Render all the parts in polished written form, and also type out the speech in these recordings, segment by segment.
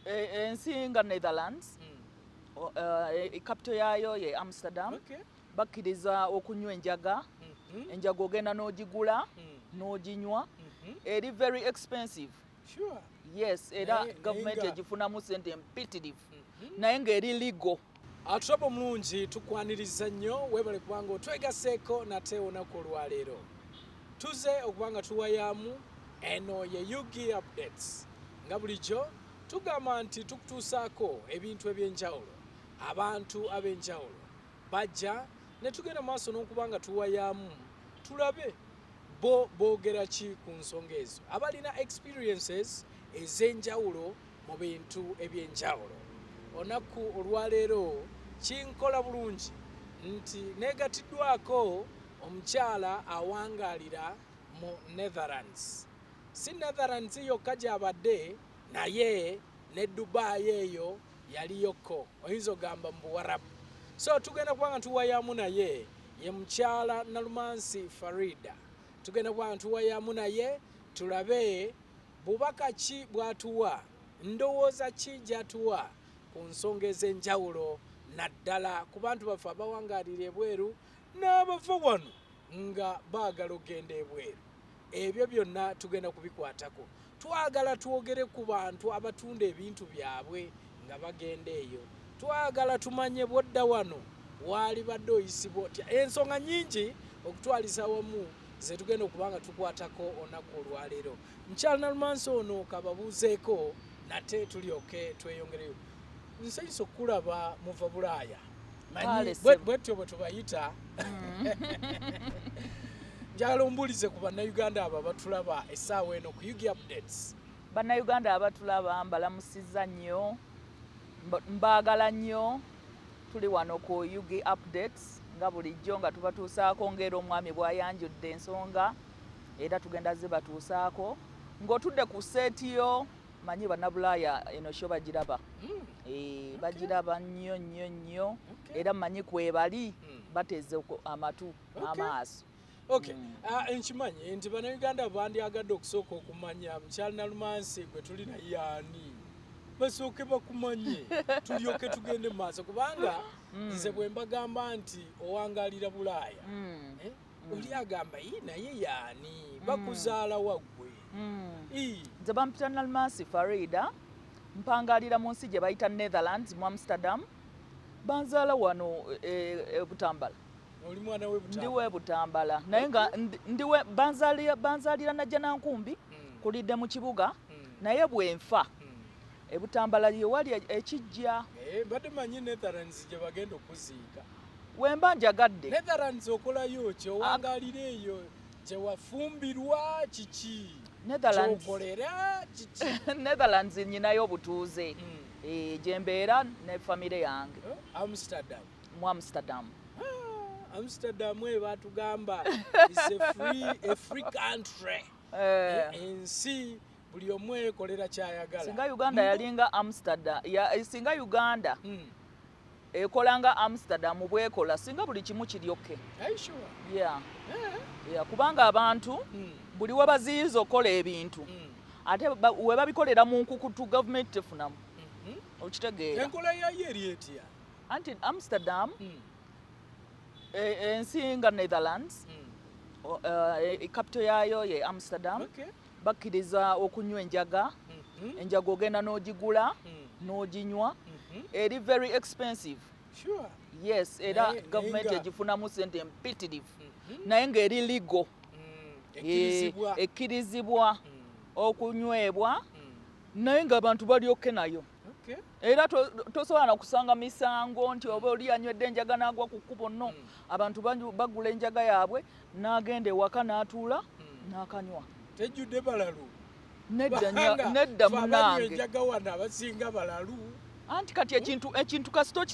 ensi nga Netherlands capital yaayo ye Amsterdam. Bakkiriza okunywa enjaga. Enjaga ogenda n'ogigula n'oginywa. Eri very expensive. Sure. Yes, era government egifunamu sente mpitirivu. Naye ng'eri legal. Atulobo mulungi tukwaniriza nnyo webale kubanga otwegaseeko nate olunaku olwaleero. Tuze okubanga tuwayamu eno ye Yugi Updates. Nga bulijjo tugamba nti tukutuusaako ebintu eby'enjawulo. Abantu ab'enjawulo bajja ne tugenda maaso n'okubanga tuwayamu tulabe boogera ki ku nsonga ezo. Abalina experiences ez'enjawulo mu bintu eby'enjawulo. Olunaku olwaleero kinkola bulungi nti negatiddwako omukyala awangaalira mu Netherlands. Si Netherlands yokka gy'abadde naye ne Dubai eyo yaliyoko. Oyinza ogamba mu Buwarabu. So tugenda kubanga tuwayamu naye ye mukyala Nalumansi Faridah. Tugenda kubanga tuwayamu naye tulabe bubaka ki bwatuwa, ndowooza ki gyatuwa ku nsonga ez'enjawulo naddala ku bantu baffe abawangaalira ebweru n'abava wano nga baagala okugenda ebweru. Ebyo byonna tugenda kubikwatako. Twagala twogere ku bantu abatunda ebintu byabwe nga bagenda eyo. Twagala tumanye bwodda wano waali badde oyisibwa otya. Ensonga nnyingi okutwaliza wamu ze tugenda okubanga tukwatako olunaku olwaleero. Mukyala Nalumansi ono kababuuzeeko nate tulyoke tweyongereyo. Nsanyusa okulaba Muva Bulaaya. Manyi bwetyo bwe tubayita. Njagala ombulize ku bannayuganda abo abatulaba essaawa eno ku Yugi Updates. Bannayuganda abatulaba mbalamusizza nnyo, mbaagala nnyo. Tuli wano ku Yugi Updates nga bulijjo nga tubatuusaako ng'era omwami bw'ayanjudde ensonga era tugenda zibatuusaako. Ng'otudde ku seetiyo manyi bannabulaaya eno sho bagiraba. Bagiraba nnyo nnyo nnyo era manyi kwebali bateze amatu amaaso. Okay. Nkimanyi nti bannayuganda bandyagadde okusooka okumanya mukyala Nalumansi gwe tuli naye ani. Basooke bakumanye tulyoke tugende maaso kubanga nze bwe mbagamba nti owangaalira Bulaaya oli agamba naye yaani bakuzaala waggwe. Nze bampita Nalumansi Faridah mpangaalira mu nsi gye bayita Netherlands mu Amsterdam. Banzaala wano Butambala. Oli mwana we Butambala? Ndiwe Butambala. Naye nga ndiwe banzaalira najja nankumbi kulidde mu kibuga naye bwenfa Butambala ye wali ekijja. Badde manyi Netherlands gye bagenda okuziika. Wemba njagadde. Netherlands okolayo ki owangaalira eyo gye wafumbirwa kiki? Netherlands. Kyokolera kiki? Netherlands nyinayo obutuuze. Gye mbeera ne famire yange. Amsterdam. Mu Amsterdam. Amsterdam batugamba is a free country. Ensi buli omu ekolera kyayagala. Singa Uganda yalinga Amsterdam. Singa Uganda ekolanga Amsterdam bwekola singa buli kimu kiryoke. Are you sure? Yeah. Kubanga abantu buli we baziyiza okola ebintu ate we babikolera mu nkukutu gavumenti tefunamu. Okitegeera. Enkola yayo eri etya? Anti Amsterdam ensi nga Netherlands capital yaayo ye Amsterdam. Bakkiriza okunywa enjaga. Enjaga ogenda n'ogigula n'oginywa. Eri very expensive. Sure. Yes, era government egifunamu sente mpitirivu. Naye ng'eri legal. Ekkirizibwa okunywebwa naye ng'abantu balyoke nayo. Era tosobola na kusanga misango nti oba oli anywedde enjaga n'agwa ku kkubo nno. Abantu bagula enjaga yaabwe n'agenda ewaka n'atuula n'akanywa. Tejjudde balalu. Nedda munange. Enjaga wano abasinga balalu. Anti kati ekintu kasito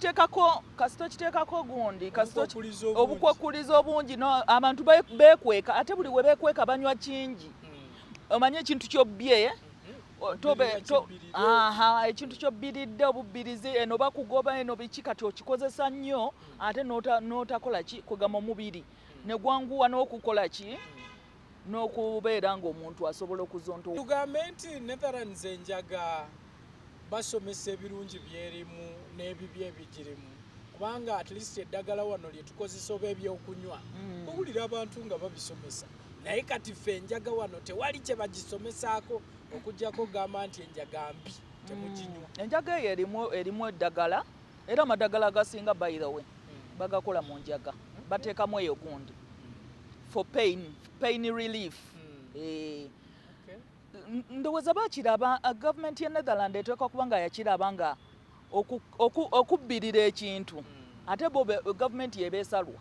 kiteekako gundi obukwakuliza obungi abantu beekweka ate buli we beekweka banywa kingi. Omanye ekintu kyobbye ekintu kyobbiridde obubbirizi eno bakugoba eno biki kati okikozesa nnyo ate n'otakola ki kugama omubiri ne gwanguwa n'okukola ki n'okubeera ng'omuntu asobola okuzontoka. Tugambe nti Netherlands enjaga basomesa ebirungi byerimu n'ebibi ebigirimu kubanga at least eddagala wano lye tukozesa oba ebyokunywa owulira abantu nga babisomesa naye kati ffe enjaga wano tewali kye bagisomesaako okuggyako gamba nti enjaga mbi temuginywa. Enjaga eyo erimu eddagala era amadagala agasinga by the way bagakola mu njaga bateekamu eyo gundi for pain relief. Ndowooza bakiraba gavumenti ya Netherland eteekwa kuba nga yakiraba nga okubbirira ekintu ate bo gavumenti yebeesalwa.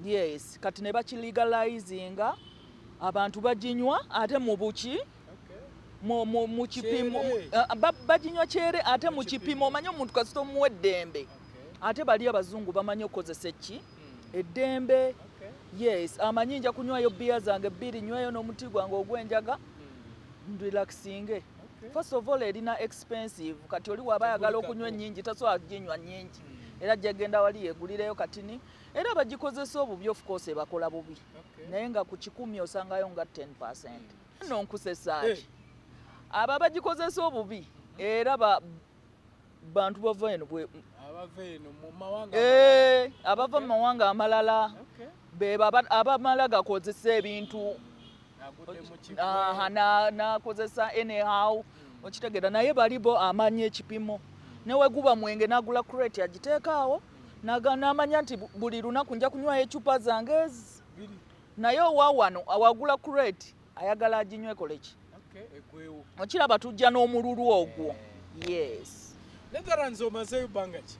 Yes, kati ne bakilegalizinga abantu baginywa ate mu buki mu kipimo baginywa kyere ate mu kipimo omanyi omuntu kasita omuwa eddembe ate bali abazungu bamanyi okukozesa ki eddembe. Yes, amanyi nja kunywayo bbiya zange bbiri nyweyo n'omuti gwange ogw'enjaga relaxing. First of all erina expensive kati oli waba ayagala okunywa ennyingi tasobola kuginywa nnyingi era gyegenda wali yeegulireyo katini era bagikozesa obubi of course bakola bubi naye nga ku 10 osangayo nga 10%. Nno nkusesaaki aba bagikozesa obubi era bantu bava eno abava mu mawanga amalala beba abamala gakozesa ebintu nakozesa anyhow okitegeera naye balibo amanya ekipimo neweguba mwenge nagula crate agiteekaawo n'amanya nti buli lunaku nja kunywayo ecupa zange ezi naye owawano awagula crate ayagala aginywe koleki okiraba tujja n'omululu ogwo. Yes. Netherlands omazeyo bbanga ki?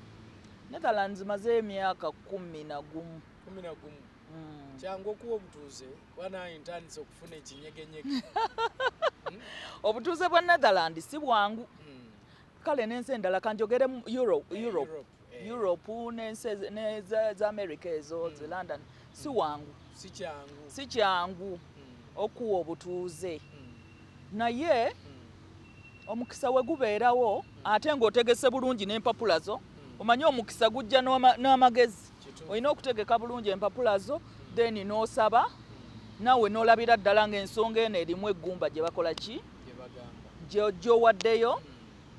Netherlands mazeyo emyaka 11. Kyangu okuwa obutuuze wanaye ntandise okufuna ekinyegenyege. Obutuuze bwa Netherlands si bwangu kale n'ensi endala kanjogere Europe n'ensi za America ezo ze London si wangu si kyangu okuwa obutuuze naye omukisa we gubeerawo ate ng'otegese bulungi n'empapula zo omanyi omukisa gujja n'amagezi olina okutegeka bulungi empapula zo then n'osaba naawe n'olabira ddala ng'ensonga eno erimu eggumba gye bakola ki gy'owaddeyo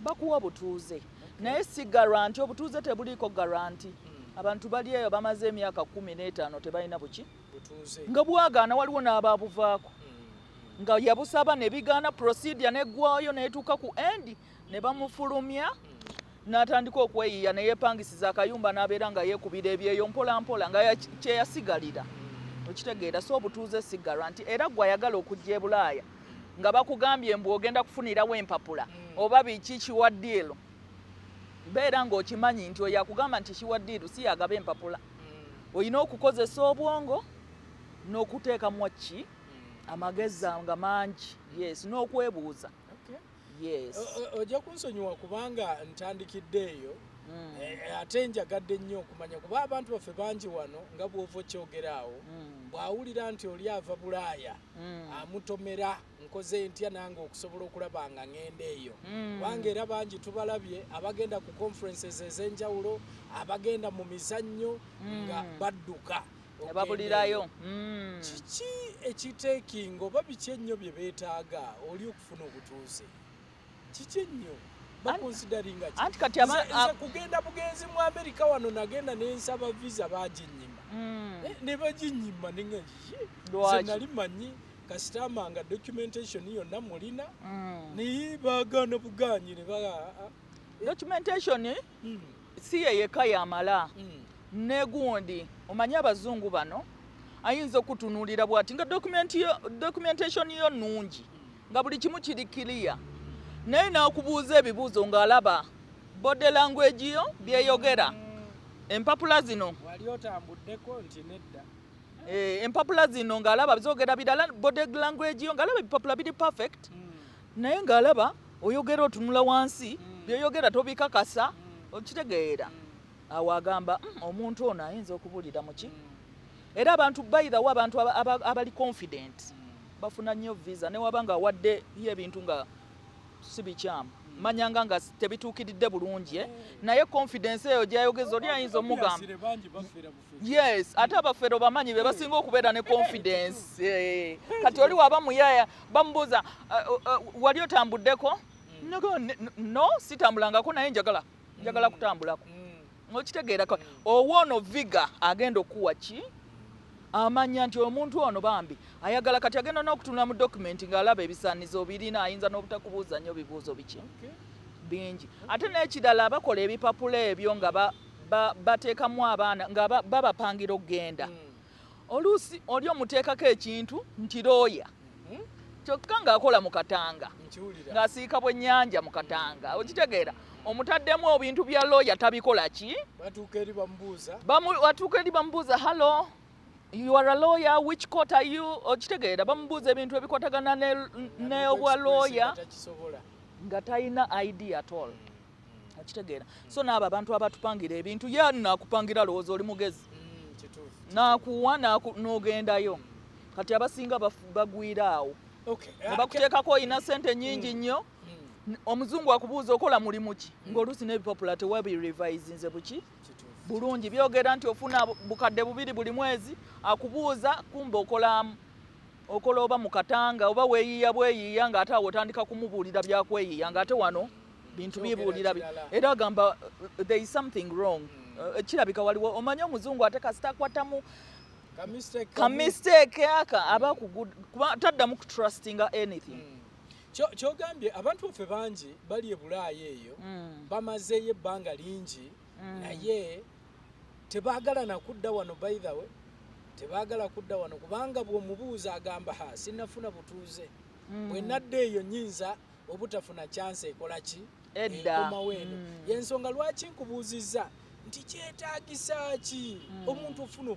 bakuwa butuuze naye si garanti obutuuze tebuliiko garanti. Abantu bali eyo bamaze emyaka 15 tebalina buki nga bwagaana waliwo n'abaabuvaako nga yabusaba ne bigaana procedure neggwayo neetuuka ku end ne bamufulumya n'atandika okweyiya ne yeepangisiza akayumba n'abeera nga yeekubira ebyeyo mpola mpola nga kyeyasigalira okitegeera. So obutuuze si garanti era gwe ayagala okujja e Bulaaya nga bakugambye mbu ogenda kufunirawo empapula oba biki kiwaddiiro beera ng'okimanyi nti oyo akugamba nti kiwaddiiro si yagaba empapula olina okukozesa obwongo n'okuteekamu ki amagezi nga mangi. Yes, n'okwebuuza. Yes. Ojja kunsonyiwa kubanga ntandikidde eyo ate njagadde nnyo okumanya kuba abantu baffe bangi wano nga bw'ova okyogeraawo bw'awulira nti oli ava Bulaaya amutomera nkoze ntya nange okusobola okulaba nga ngenda eyo kubanga era bangi tubalabye abagenda ku conferences ez'enjawulo abagenda mu mizannyo nga badduka babulirayo. Kiki ekiteekinga oba biki ennyo bye beetaaga oli okufuna obutuuze kiki ennyo bakonsideringa anti kati kugenda bugenzi mu Amerika wano nagenda n'ensaba visa baginnyima ne baginnyima ze nali manyi kasitama nga documentation yonna mulina naye baagaana bugaanyi ne documentation si yeyeka yamala negundi omanyi abazungu bano ayinza okutunuulira bwati nga documentation yo nnungi nga buli kimu kiri clear naye n'akubuuza ebibuuzo ng'alaba body language yo byeyogera empapula zino wali otambuddeko nti nedda empapula zino ng'alaba bizogera birala body language yo ng'alaba ebipapula biri perfect naye ng'alaba oyogera otunula wansi byeyogera tobikakasa okitegeera awo agamba omuntu ono ayinza okubulira muki era abantu bayithawo abantu abali confident bafuna nnyo visa ne waba nga wadde y'ebintu nga si bikyamu manyanga nga tebituukiridde bulungi naye confidence eyo gyayogeza oli ayinza omugamba. Yes, ate abafeero bamanyi be basinga okubeera ne confidence kati oli waba muyaya bamubuuza wali otambuddeko no sitambulangako naye njagala kutambulako okitegeerako owoono viga agenda okuwa ki amanya nti omuntu ono bambi ayagala kati agenda n'okutunula mu dokumenti ng'alaba ebisaanizo birina ayinza n'obutakubuuza nnyo bibuuzo biki bingi ate n'ekirala abakola ebipapula ebyo nga bateekamu abaana nga babapangira okugenda oluusi oli omuteekako ekintu nti looya kyokka ng'akola mu katanga ng'asiika bwennyanja mu katanga okitegeera omutaddemu ebintu bya looya tabikola ki batuuka eri bamubuuza hallo you are a lawyer which court are you okitegeera bamubuuza ebintu ebikwatagana ne obwa lawyer nga talina ID at all okitegeera so n'abo abantu abatupangira ebintu ye nakupangira lowooza oli mugezi nakuwa n'ogendayo kati abasinga bagwira awo ne bakuteekako olina sente nnyingi nnyo omuzungu akubuuza okola mulimu ki ng'oluusi n'ebipapula tewabirivisinze buki bulungi byogera nti ofuna bukadde 2 buli mwezi akubuuza kumbe okola oba mu katanga oba weeyiiya bweyiiya ng'ate awo otandika kumubuulira byakweyiiya ng'ate wano bintu bibuulira era agamba there is something wrong kirabika waliwo omanye omuzungu ate kasita akwatamu kamistake aka aba taddamu kutrustinga anything kyogambye abantu baffe bangi bali e Bulaaya eyo bamazeeyo ebbanga lingi naye tebaagala nakudda wano by the way tebaagala kudda wano kubanga bw'omubuuza agamba sinnafuna butuuze bwe nadda eyo nnyinza obutafuna chance ekola ki ekomawo eno yensonga lwaki nkubuuzizza nti kyetaagisa ki omuntu ofuna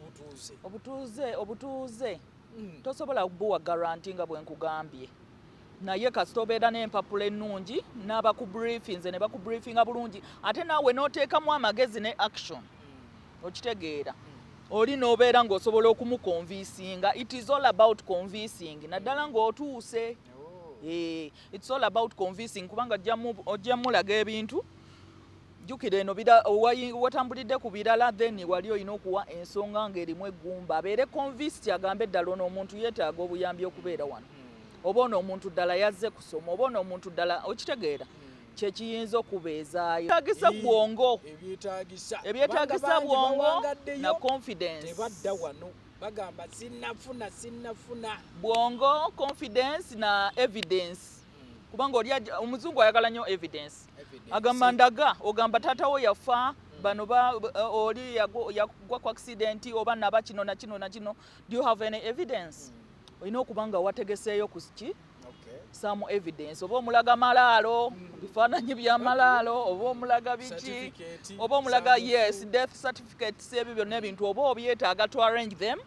obutuuze tosobola kubuwa garanti nga bwe nkugambye naye kasita obeera n'empapula ennungi n'abakubriefinze ne bakubriefinga bulungi ate naawe n'oteekamu amagezi ne action okitegeera oli n'obeera ng'osobola okumukonvisinga it is all about convincing naddala ng'otuuse it's all about convincing kubanga ojja mulaga ebintu jjukira eno watambulidde ku birala then wali olina okuwa ensonga ng'erimu eggumba abeere convinced agambe eddala ono omuntu yeetaaga obuyambi okubeera wano oba ono omuntu ddala yazze kusoma oba ono omuntu ddala okitegeera kyekiyinza okubeezaayo ebyetaagisa bwongo ebyetaagisa bwongo na confidence tebadda wano bagamba sinnafuna bwongo confidence na evidence kubanga omuzungu ayagala nnyo evidence agamba ndaga ogamba taatawo yafa bano oli yagwa ku accident oba naba kino na kino na kino do you have any evidence olina okuba nga wategeseeyo ku ki some evidence oba omulaga malaalo bifaananyi bya malaalo oba omulaga biki oba omulaga yes death certificates ebyo byonna ebintu oba obyetaaga to arrange them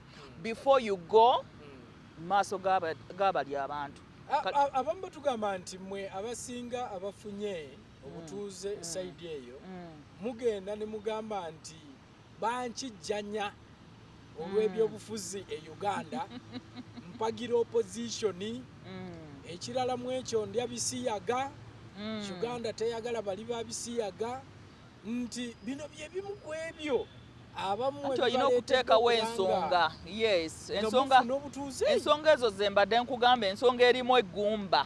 before you go maaso gabali abantu abamu batugamba nti mmwe abasinga abafunye obutuuze saidi eyo mugenda ne mugamba nti bankijjanya olw'ebyobufuzi e Uganda mpagira opposition ekirala mu ekyo ndya bisiyaga Uganda teyagala bali ba bisiyaga nti bino bye bimu ku ebyo abamu olina okuteekawo ensonga yes ensonga ezo ze mbadde nkugamba ensonga erimu eggumba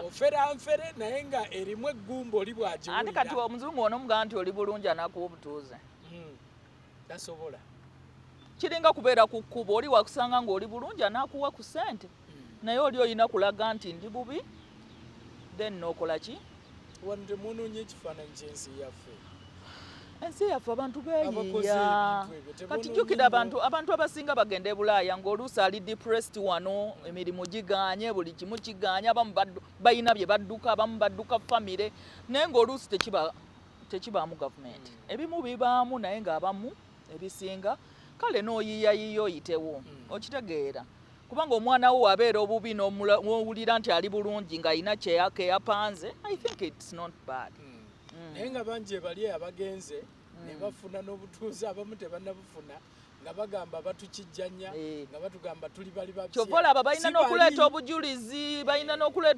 oferanfere naye nga erimu eggumba oli bwagiwulira ate kati omuzungu ono omugamba nti oli bulungi anakuwa obutuuze tasobola kiringa kubeera ku kkubo oli wakusanga ng'oli bulungi anakuwa ku ssente naye oli olina kulaga nti ndi bubi then n'okola ki wano temwonoonye ekifaananyi ky'ensi yaffe ensi yaffe abantu beeyiiya kati jjukira abantu abasinga bagenda e Bulaaya ng'oluusi ali depressed wano emirimu giganye buli kimu kiganye abamu balina bye badduka abamu badduka famire naye ng'oluusi tekibaamu gavumenti ebimu bibaamu naye ng'abamu ebisinga kale n'oyiiyayiiya oyitewo okitegeera kubanga omwana wo wabeera obubi n'owulira nti ali bulungi ng'alina keyapanze I think it's not bad naye nga bangi bali abagenze ne bafuna n'obutuuze abamu tebannabufuna nga bagamba batukijjanya nga batugamba tuli bali kyova olaba balina n'okuleeta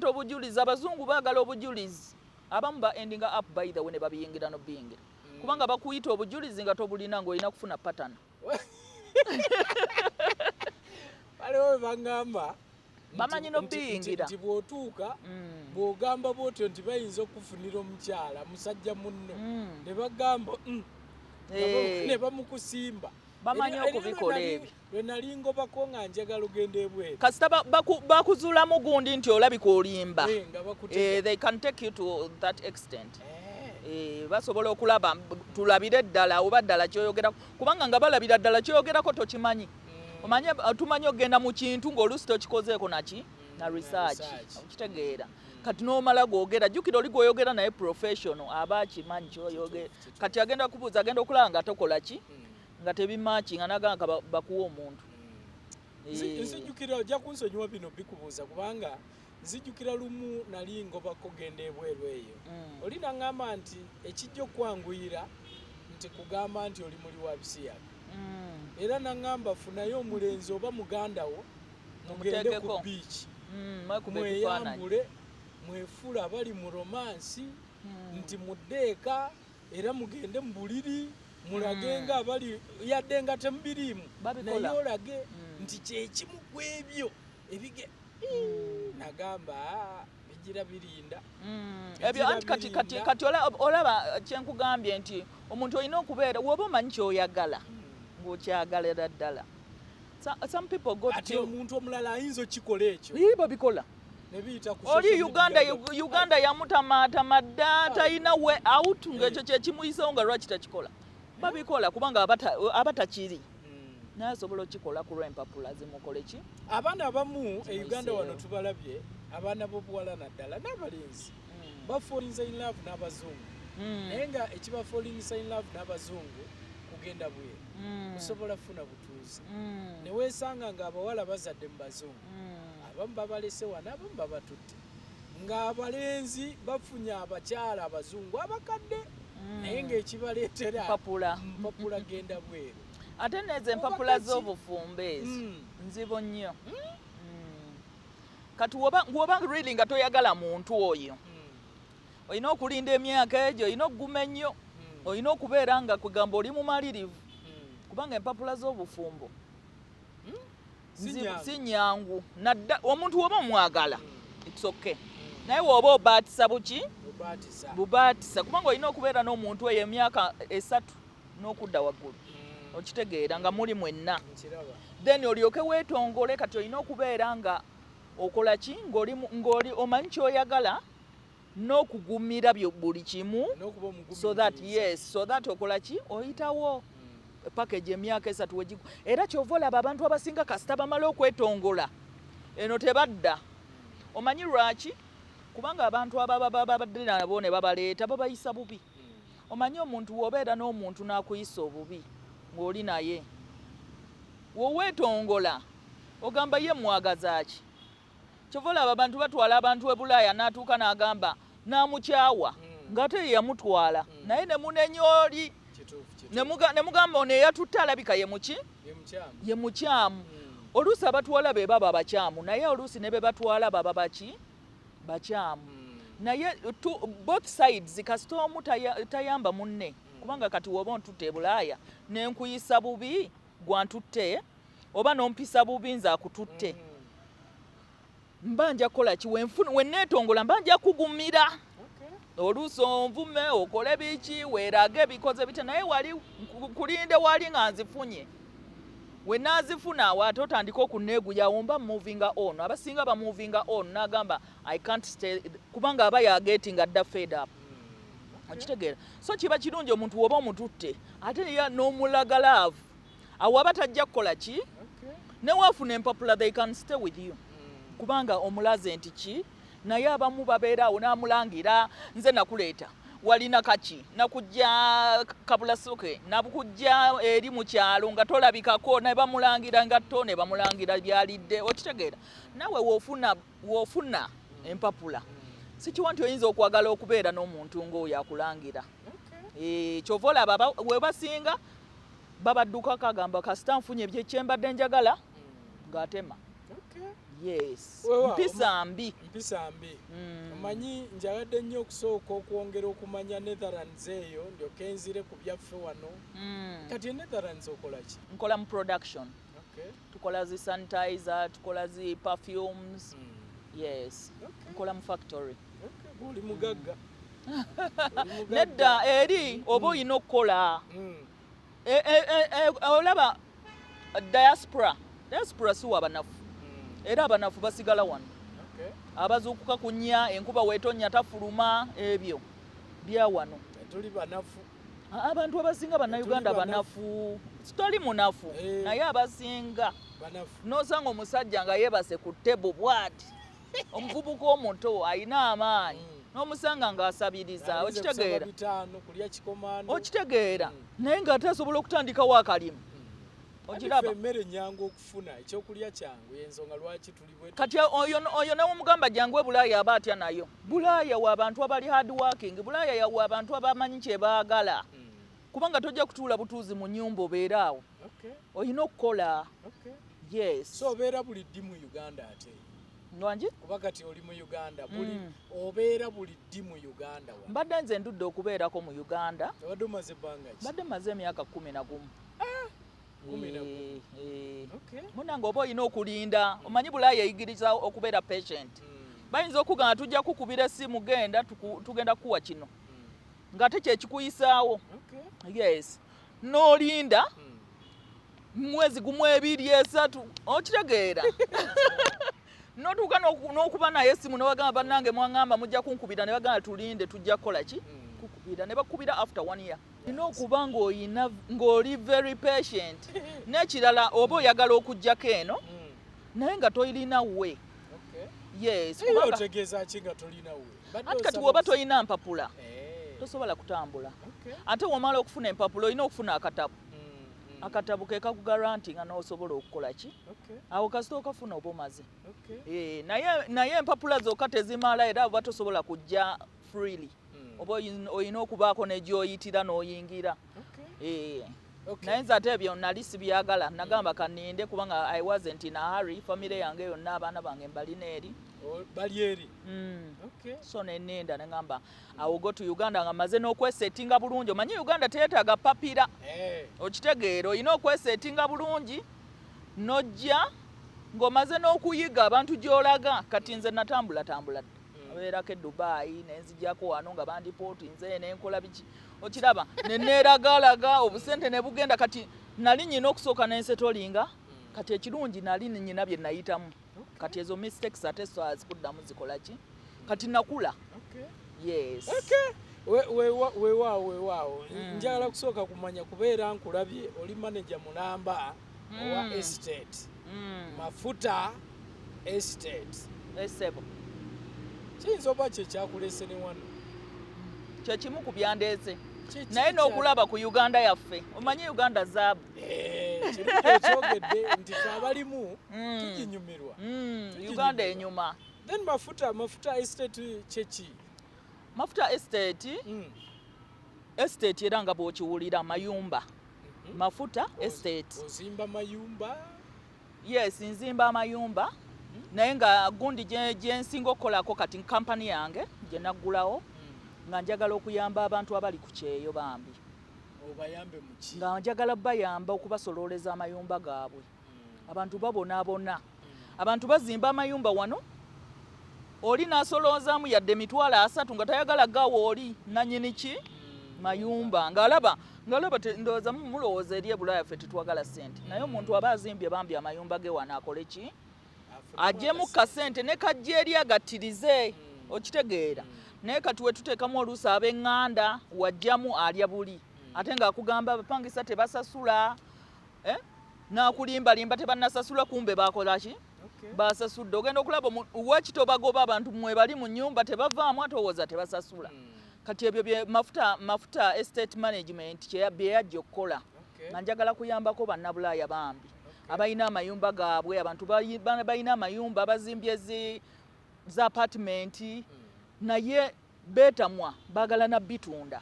obujulizi abazungu baagala obujulizi abamu ba ending up by the way ne babiyingira n'obiyingira kubanga bakuyita obujulizi nga tobulina ng'olina kufuna patana waliwo bangamba bamanyi no biyingira nti bw'otuuka bw'ogamba bw'otyo nti bayinza okufunira omukyala musajja munno ne bagamba ne bamukusimba bamanyi okubikola ebyo lwe nali ngobako nga njagala ogenda ebweru kasita bakuzuulamu gundi nti olabika olimba they can take you to that extent basobola okulaba tulabire ddala oba ddala kyoyogerako kubanga nga balabira ddala kyoyogerako tokimanyi omanye tumanyi ogenda mu kintu ng'oluusi tokikozeeko na research okitegeera kati n'omala gwogera jjukira oli gwoyogera naye professional aba akimanyi kyoyogera kati agenda kubuuza agenda okulaba nga tokola ki nga tebimaaki nga naganga bakuwa omuntu nzijjukira ojja kunsonyiwa bino bikubuuza kubanga nzijjukira lumu nali ngobako genda ebweru eyo oli naŋŋamba nti ekijja okwanguyira nti kugamba nti oli muli wa bisiyaga era naŋŋamba funayo omulenzi oba muganda wo mugende ku biiki mweyambule mwefula abali mu romansi nti muddeeka era mugende mu buliri mulage nga abali yadde nga temubiriimu naye olage nti kyekimu ku ebyo ebige nagamba bigira birinda ebyo anti kati olaba kyenkugambye nti omuntu olina okubeera woba omanyi kyoyagala ng'okyagalira ddala some people go ate omuntu omulala ayinza okikola ekyo babikola nebiyita ku oli uganda yamutamaatama dda talina we out ng'ekyo kyekimuyisewo nga lwaki takikola babikola kubanga aba takiri naye asobola okikola ku lw'empapula zimukole ki abaana abamu e Uganda wano tubalabye abaana b'obuwala naddala n'abalenzi bafoolinza in love n'abazungu naye nga ekibafoolinisa in love n'abazungu kugenda bweru musobola funa butuuzi ne weesanga ng'abawala bazadde mu bazungu abamu babalese wano abamu babatutte ng'abalenzi bafunye abakyala abazungu abakadde naye ng'ekibaleetera mpapula genda bweru ate nezo empapula z'obufumbo ezo nzibo nnyo kati woba really nga toyagala muntu oyo olina okulinda emyaka egyo olina okuguma ennyo olina okubeera nga kugamba oli mumalirivu kubanga empapula z'obufumbo si nyangu nadda omuntu woba omwagala it's okay naye woba obaatisa buki bubaatisa kubanga olina okubeera n'omuntu eyo emyaka 3 n'okudda waggulu okitegeera nga muli mwenna then olyoke weetongole kati olina okubeera nga okola ki ng'oli omanyi kyoyagala n'okugumira buli kimu so that okola ki oyitawo package emyaka 3 wegiku era kyova olaba abantu abasinga kasita bamala okwetongola eno tebadda omanyi lwaki kubanga abantu ababadde nabo ne babaleeta babayisa bubi omanyi omuntu wobeera n'omuntu n'akuyisa obubi ng'oli naye woweetongola ogamba ye mwagaza ki kyova olaba abantu batwala abantu e Bulaaya n'atuuka n'agamba n'amukyawa ng'ate ye yamutwala naye ne munenya oli ne mugamba ono eyatutte alabika ye muki ye mukyamu oluusi abatwala be baba bakyamu naye oluusi ne be batwala baba baki bakyamu naye both sides kasita omu tayamba munne kubanga kati woba ontutte e Bulaaya nenkuyisa bubi gwantutte oba nompisa bubi nze akututte mbanja kukola ki wenneetongola mbanja kugumira oluusi onvume okole biki weerage bikoze bite naye wali kulinde wali nga nzifunye wenazifuna awo ate otandika okuneeguyawo mba movinga on abasinga ba movinga on nagamba I can't stay kubanga aba yagetinga adda fed up okitegeera so kiba kirungi omuntu woba omututte ate ya n'omulaga love awo aba tajja kukola ki newafuna empapula they can stay with you kubanga omulaze nti ki naye abamu babeera awo n'amulangira nze nakuleeta walina kaki nakujja kabulasuke nakujja eri mu kyalo nga tolabikako ne bamulangira ngatto ne bamulangira byalidde okitegeera nawe woofuna empapula sikiwa nti oyinza okwagala okubeera n'omuntu ng'oyo akulangira kyova olaba we basinga babaddukako agamba kasita nfunye ebyekyembadde njagala ng'atema yes mpisa mbi omanyi njagadde nnyo okusooka okwongera okumanya Netherlands eyo ndyoke nzire ku byaffe wano kati Netherlands okola ki nkola mu production tukola zi sanitizer, tukola zi perfumes. Yes. Nkola mu factory. Oli mugagga. Nedda eri oba oyina okukola. Olaba diaspora si wabanafu. Era abanafu basigala wano. Abazuukuka kunya enkuba weetonya tafuluma ebyo bya wano. Tuli banafu. Abantu abasinga bannayuganda banafu. Sitoli munafu naye abasinga n'osanga omusajja nga yeebase ku ttebo bw'ati omuvubuka omuto alina amaanyi n'omusanga ng'asabiriza okitegeera naye ng'atasobola okutandikawo akalimu okiraba. Emmere nyangu okufuna ekyokulya kyangu y'ensonga lwaki tuli bwe kati oyo nawomugamba jangu Bulaaya aba atya nayo. Bulaaya wa abantu abali hard working. Bulaaya yawa abantu abamanyi kye baagala. Kubanga tojja kutuula butuuzi mu nnyumba obeera awo. Oyina okukola. Yes. So obeera buli ddi mu Uganda ate? Nwangi? Kuba kati oli mu Uganda. Obeera buli ddi mu Uganda? Mbadde nze ndudde okubeerako mu Uganda. Obadde omaze ebbanga ki? Mbadde maze emyaka 11. Okay. Munange oba olina okulinda. Omanyi Bulaaya eyigiriza okubeera patient. Bayinza okugamba tujja kukubira essimu genda tugenda kuwa kino. Ng'ate kye kikuyisaawo. Yes. N'olinda mwezi gumu 2 3 okitegeera. N'otuuka n'okuba naye essimu ne bagamba bannange mwaŋŋamba mujja kunkubira ne bagamba tulinde tujja kukola ki? Kukubira ne bakubira after 1 year. Olina okuba ng'oli very patient. N'ekirala oba oyagala okuggyako eno naye nga tolina we. Yes. Otegeeza ki nga tolina we? Ati kati woba tolina mpapula tosobola kutambula. Ate womala okufuna empapula olina okufuna akatabu. Akatabu ke kakugarantinga n'osobola okukola ki? Awo kasita okafuna oba omaze. Naye empapula zokka tezimala era oba tosobola kujja freely. Oba olina okubaako ne gy'oyitira n'oyingira. Naye nze ate ebyo nali sibyagala. Nagamba kaninde kubanga I wasn't in a hurry. Family yange yonna abaana bange mbalina eri. Bali eri? So nenenda ne ngamba I will go to Uganda nga maze n'okwesettinga bulungi. Omanyi Uganda teyeetaaga papira. Okitegeera olina okwesettinga bulungi n'ojja ng'omaze n'okuyiga abantu gy'olaga. Kati nze natambula. Abeerako e Dubai nenzijjako wano nga bandipootinze nenkola biki. Okiraba neneeragalaga obusente ne bugenda kati nali nyina okusooka n'ensetolinga. Kati ekirungi nali nyina bye nayitamu. Kati ezo mistakes ate so azikuddamu zikola ki? Kati nakula. Yes. Weewaawo. Njagala kusooka kumanya kubeera nkulabye oli manager mulamba owa estate. Mafuta estate. Esebo. Kiyinza oba kye kyakulese ne wano? Kye kimu ku byandeese. Naye n'okulaba ku Uganda yaffe. Omanyi Uganda zaabu. Kyogedde nti abalimu tuginyumirwa. Uganda enyuma. Then mafuta estate kyeki? Mafuta estate. Estate era nga bw'okiwulira mayumba. Mafuta estate. Ozimba mayumba? Yes, nzimba amayumba. Naye nga gundi gye nsinga okukolako kati kampani yange gye naggulawo nga njagala okuyamba abantu abali ku kyeyo bambi. Obayambe mu ki? Nga njagala bayamba okubasolooleza amayumba gaabwe. Abantu babonaabona. Abantu bazimba amayumba wano. Oli n'asoloozaamu yadde emitwalo 3 nga tayagala gawo oli nannyini ki? Mayumba. Ng'alaba ndowooza mulowooza eri Bulaaya ffe tetwagala ssente. Naye omuntu aba azimbye bambi amayumba ge wano akole ki? Ajjemu kasente ne kajja eri agattirize. Okitegeera. Naye kati we tuteekamu oluusi ab'eŋŋanda wajjamu alya buli. Ate ng'akugamba abapangisa tebasasula. N'akulimbalimba tebannasasula kumbe baakola ki? Basasudde. Ogenda okulaba uwekito bagoba abantu mwe bali mu nnyumba tebavaamu atowooza tebasasula. Kati ebyo bye mafuta estate management bye yajja okukola. Nga njagala kuyambako bannabulaaya bambi. Abalina amayumba gaabwe, abantu balina amayumba bazimbye za apartment naye beetamwa baagala na bitunda.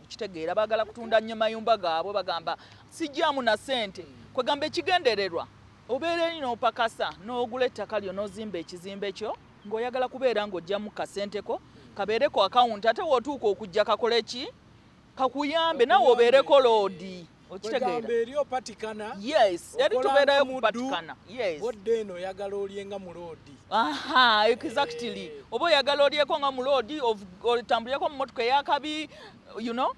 Okitegeera baagala kutunda nnyo mayumba gaabwe bagamba sijjaamu na ssente. Kwegamba ekigendererwa obeera eri n'opakasa n'ogula ettaka lyo n'ozimba ekizimbe kyo ng'oyagala kubeera ng'ojjamu kasenteko kabeereko akawunti ate wootuuka okujja kakole ki? Kakuyambe nawe obeereko loodi. okitegeera eri opatikana yes eri tubeerayo kupatikana yes odde eno oyagala olyenga mu loodi aha exactly oba oyagala olyeko nga mu loodi otambulireko mu motoka eyakabi you know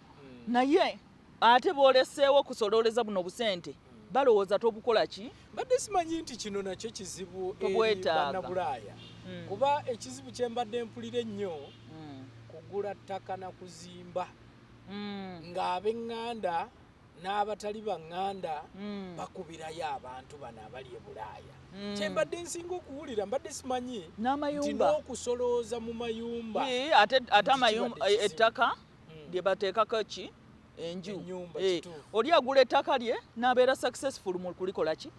naye ate booleseewo okusololeza buno busente balowooza tobukola ki mbadde simanyi nti kino nakyo kizibu eri bannabulaaya kuba ekizibu kye mbadde mpulira ennyo kugula ttaka na kuzimba ng'ab'eŋŋanda n'abatali baŋŋanda bakubirayo abantu bano abali e Bulaaya kye mbadde nsinga okuwulira mbadde simanyi nti n'okusolooza mu mayumba ate amayumba ettaka lye bateekako ki enju oli agula ettaka lye n'abeera successful mu kulikola ki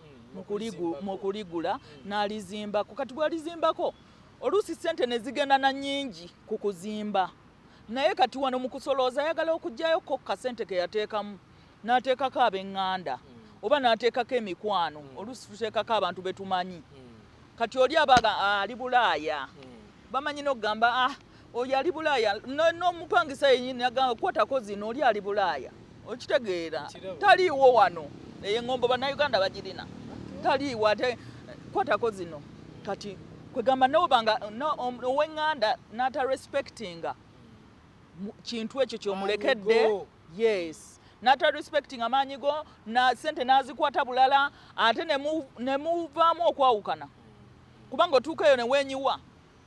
mu kuligula n'alizimbako kati bwalizimbako oluusi ssente ne zigenda na nnyingi ku kuzimba naye kati wano mu kusolooza ayagala okuggyayo kasente ke yateekamu n'ateekako ab'eŋŋanda oba n'ateekako emikwano oluusi tuteekako abantu be tumanyi kati oli abaga ali Bulaaya bamanyi n'okugamba oyo ali Bulaaya n'omupangisa yennyini agamba kwatako zino oli ali Bulaaya okitegeera taliiwo wano eŋŋombo bannayuganda bagirina taliiwo ate kwatako zino kati kwegamba n'obanga ow'eŋŋanda n'atarespectinga kintu ekyo kyomulekedde yes n'atarespectinga amaanyi go na sente n'azikwata bulala ate ne muvaamu okwawukana kubanga otuukayo ne weenyiwa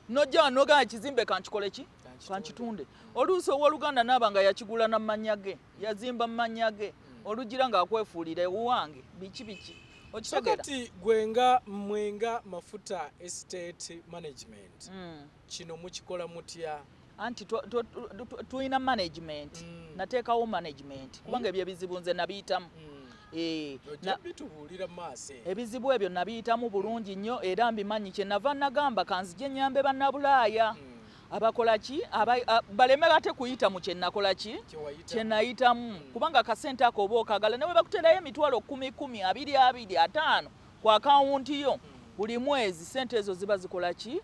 nojja wanogaa ekizimbe kankikole ki kankitunde oluusi ow'oluganda naaba nga yakigula na mannya ge yazimba mu mannya ge olugira ng'akwefuulira ewange biki okitegeera kati mwenga mafuta estate management kino mukikola mutya anti tulina management nateekawo management kubanga ebyo ebizibu nze nabiyitamu ebizibu ebyo nabiyitamu bulungi nnyo era mbimanyi kyenava nagamba kanzije nyambe bannabulaaya abakola ki baleme bate kuyita mu kyenakola ki kyenayitamu kubanga akasente ako oba okagala newe bakuterayo emitwalo 10 20 20 5 ku akawunti yo buli mwezi sente ezo ziba zikola ki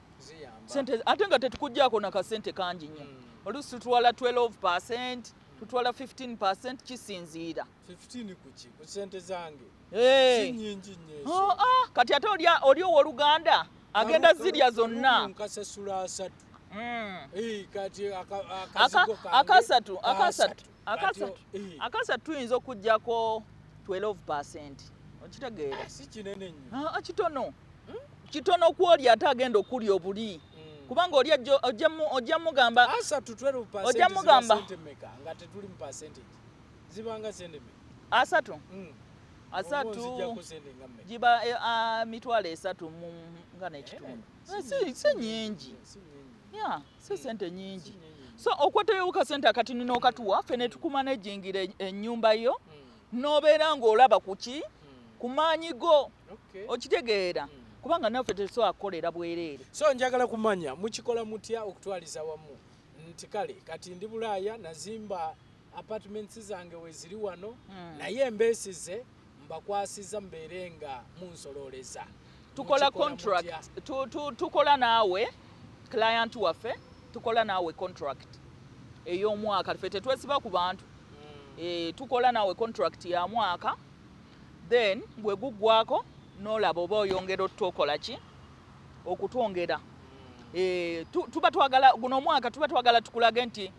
sente ate nga tetukujjaako nakasente kangi nnyo oluusi tutwala 12% tutwala 15% kisinziira 15 kuki ku sente zange si nyingi nnyo kati ate oli ow'oluganda agenda zirya zonna nkasasula 3 kati akasatu tuyinza okujjako 12% okitegeera si kinene nnyo kitono kitono kwoli ate agenda okulya obuli kubanga oli ojja mugamba ojja mugamba nga tetuli mu percentage zibanga sente asatu giba mitwalo 3 nga n'ekitundu si nyingi si sente nyingi so okwatayo kasente akatini n'okatuwa ffe ne tukumanejingira ennyumba yo n'obeera ng'olaba kuki ku maanyi go okitegeera kubanga naffe tetusobola kukolera bwereere so njagala kumanya mukikola mutya okutwaliza wamu nti kale kati ndi Bulaaya nazimba apartments zange weziri wano naye embeesize mbakwasiza mbeere nga munsololeza tukola contract tukola naawe client waffe tukola naawe contract ey'omwaka ffe tetwesiba ku bantu tukola naawe contract ya mwaka then bwe guggwako n'olaba oba oyongera otukola ki okutwongera tuba twagala guno omwaka tuba twagala tukulage nti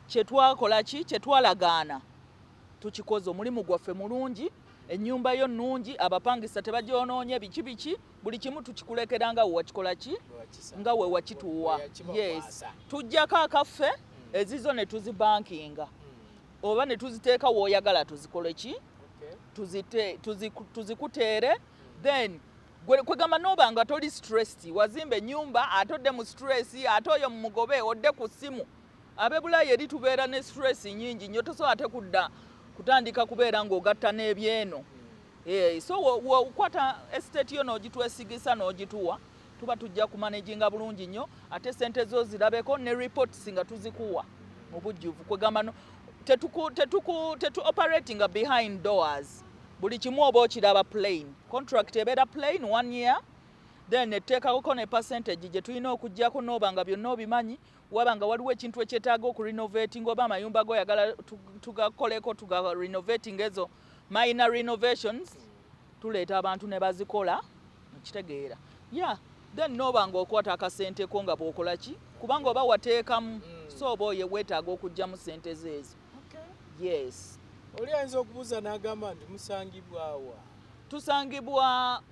kyetwakola ki kyetwalagaana tukikoze omulimu gwaffe mulungi ennyumba yo nnungi abapangisa tebagyonoonye biki buli kimu tukikulekera nga wewakikola ki nga wewakituwa yes tujjako akaffe ezizo ne tuzibankinga oba ne tuziteeka w'oyagala tuzikole ki tuzikuteere then kwegamba noba nga toli stressed wazimba ennyumba atodde mu stress ate oyo mu mugobe odde ku ssimu ab'e Bulaaya eri tubeera ne stress nyingi nnyo tosobola ate kudda kutandika kubeera ng'ogatta n'ebyeno so wokwata estate yo n'ogitwesigisa n'ogituwa tuba tujja kumanaginga bulungi nnyo ate sente zo zirabeko ne reports nga tuzikuwa mu bujjuvu kwegamba tetu operating behind doors buli kimu oba okiraba plain contract ebeera plain 1 year then etteekako ne percentage gye tulina okuggyako n'oba nga byonna obimanyi waba nga waliwo ekintu ekyetaaga okurenovating oba amayumba go yagala tugakoleko tuga renovating ezo minor renovations tuleeta abantu ne bazikola nkitegeera then noba ng'okwata akasente ko nga bw'okola ki kubanga oba wateekamu so oba oye weetaaga okugyamu sente zeezo. Yes. Oli ayinza okubuuza n'agamba nti musangibwawa? Tusangibwa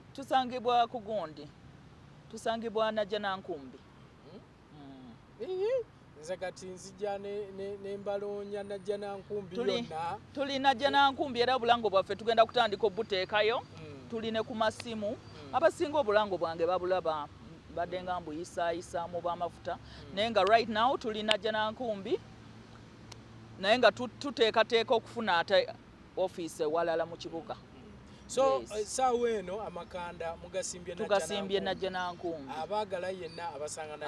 ku Gundi, tusangibwa Najjanankumbi. Nze kati nzija ne mbaloonya Najjanankumbi yonna. Tuli Najjanankumbi era obulango bwaffe tugenda kutandika obuteekayo. Tuli ne ku masimu. Abasinga obulango bwange babulaba badde nga mbuyisaayisaamu bw'amafuta naye nga right now tuli Najjanankumbi naye nga tuteekateeka okufuna ate ofiisi ewalala mu kibuga. So saawa eno amakanda tugasimbye Najjanankumbi. Abaagala yenna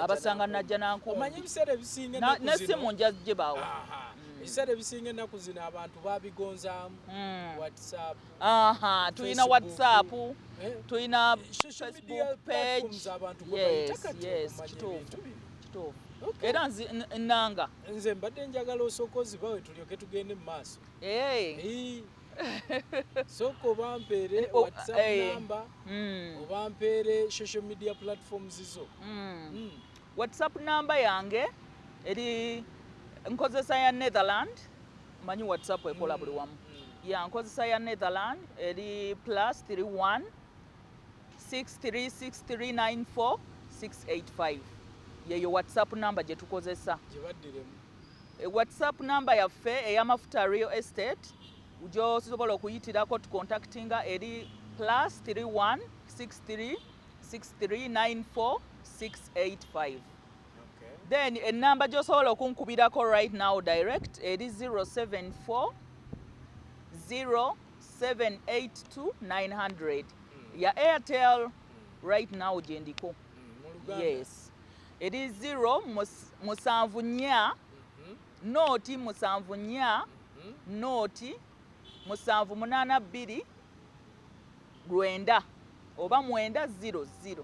abasanga Najjanankumbi. Omanyi ebiseera ebisinga ennaku zino n'essimu njagye bawo. Ebiseera ebisinga ennaku zino abantu babigonzaamu WhatsApp. Tulina WhatsApp, tulina Facebook page. Yes, kituufu. Era nnanga. Nze mbadde njagala osooka ozibawe tulyoke tugende mu maaso. Sooka obampeere WhatsApp number, obampeere social media platforms zo. WhatsApp number yange eri nkozesa ya Netherland, manyi WhatsApp ekola buli wamu. Nkozesa ya Netherland eri +31 636394 685. Yeyo WhatsApp number gye tukozesa. WhatsApp number yaffe ey'amafuta Real Estate gy'osobola okuyitirako tucontactinga eri +31 636394 685. Then enamba gy'osobola okunkubirako right now direct eri 074 0782 900. Ya Airtel right now gyendiko. Yes. Eri 074 noti 74 noti 782 9 oba 900.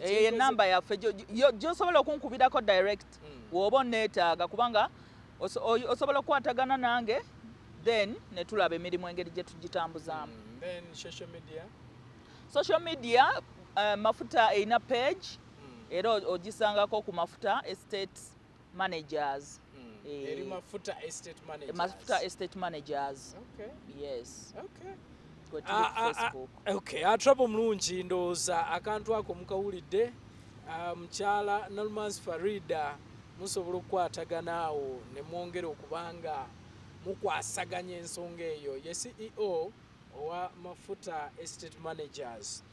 Enamba yaffe gy'osobola okunkubirako direct w'oba onneetaaga kubanga osobola okukwatagana nange then ne tulaba emirimu engeri gye tugitambuzaamu. Then social media mafuta erina page era ogisangako ku mafuta estate managers. Mafuta estate managers. Yes. Atrabo mulungi ndowooza akantu ako mukawulidde. Mukyala Nalumansi Faridah musobola okukwatagana awo ne mwongera okubanga mukwasaganya ensonga eyo. Ye CEO owa Mafuta Estate Managers.